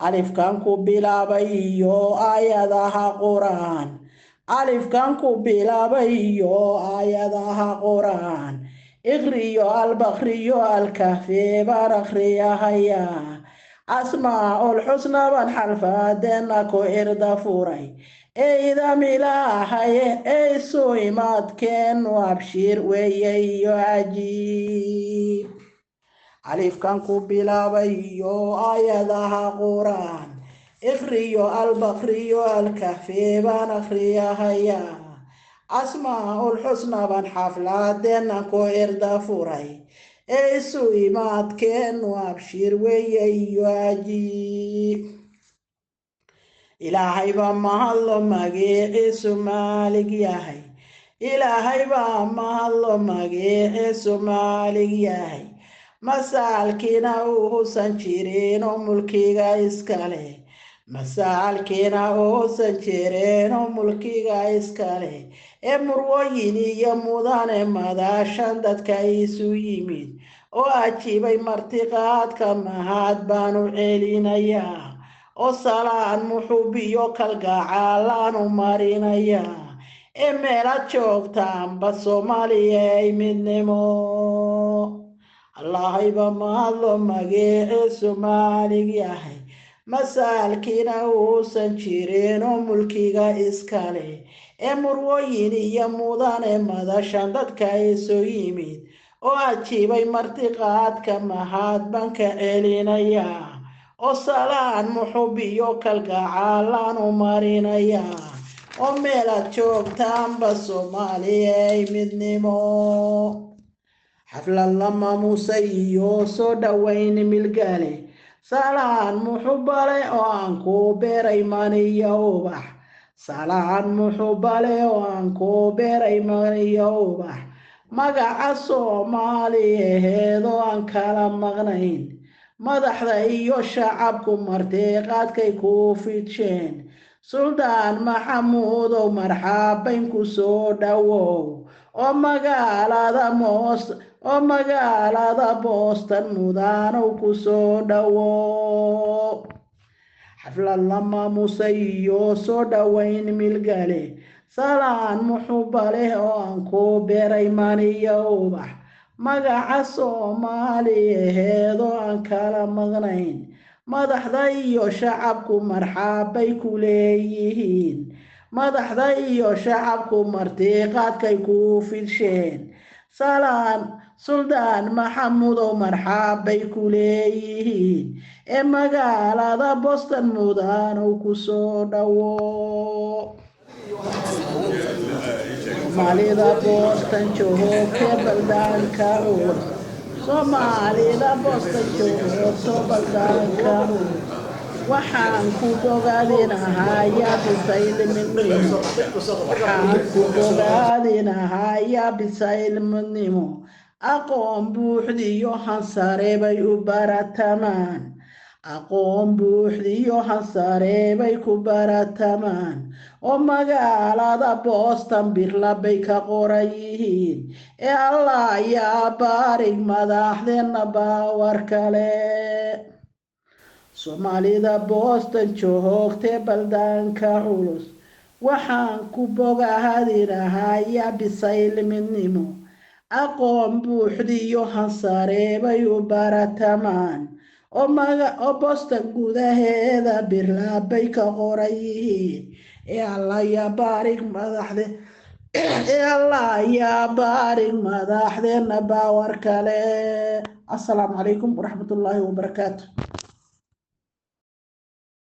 ألف كان كوبيلا بيو آياتها قرآن ألف كان كوبيلا بيو آياتها قرآن إغريو البخريو الكهفي بارخريا هيا أسماء الحسنى والحلفة دينكو إرد فوري إذا ملاحي إي سويمات كن وابشير ويي عجيب ألف كان كوبيلا بيو آياتها قرآن إخريو البقريو الكهفي بانخريا هيا أسماء الحسنى بان حفلات دينكو إردا فوري إيسو إيمات كن وابشير ويي واجي إلهي بمهلو مجيئسو مالك ياهي إلهي بمهلو مجيئسو مالك ياهي masaalkiina uusan jirin oo mulkiga iskale masaalkiina uusan jirin oo mulkiga iskale ee murwooyin iyo mudane madaashan dadka isu yimid oo ajiibay martiqaadka mahad baanu celinayaa oo salaan muxubiyo kalgacaalaanu marinayaa ee meelaad joogtaanba Soomaaliya ay midnimo الله يبا مالو مجيئسو مالك ياهي مسالكينا وسنجيرين وملكيغا إسكالي امروين يمودان مداشان دادكا إسو يميد وعجيبي مرتقات كمهات بانك إلينا يا وصلان محبيو كالقعالان ومارينا يا وميلا تشوكتان بسومالي مدنمو حفل لما موسيو سودا وين ملقالي سالان محبالي وانكو بيريماني يوبح سالان محبالي وانكو بيريماني يوبح مقع الصومالي هيدو انكالا مغنين مدحدا ايو شعبكم مرتيقات كيكو فيتشين سلطان محمود ومرحبين سودا وو ومقالة بوستن مدانو كسو داو حفلة لما موسيو سو داوين ملقالي سالان محبالي وانكو بيريماني يوبح مقع الصومالي هيدو انكالا مغنين مدحدا iyo shacabku marxabay ku leeyihiin madaxda iyo shacabku martiqaadkay ku filsheen salaan suldaan maxamuud oo marxabay ku leeyihiin ee magaalada Boston mudaan oo ku soo dhawo Soomaalida Boston joogta baldaanka Soomaalida Boston joogta baldaanka waxaan ku bogaadinahay bisaylnimo aqoon buuxdiyo hansare bay u baratamaan aqoon buuxdiyo hansare bay ku baratamaan oo magaalada Boston birla bay ka qorayihiin ee Allah yaa baarig madaxdeena baawar kale Soomaalida Boston joogta baldaanka culus waxaan ku bogaadinahay bisaylnimo aqoon buuxdiyo hansare bay u baratamaan oo Boston gudaheeda birla bay ka qorayihiin ee Allah yaa baarig madaxdeena baawar kale. Assalaamu calaykum waraxmatullaahi wabarakaatuh.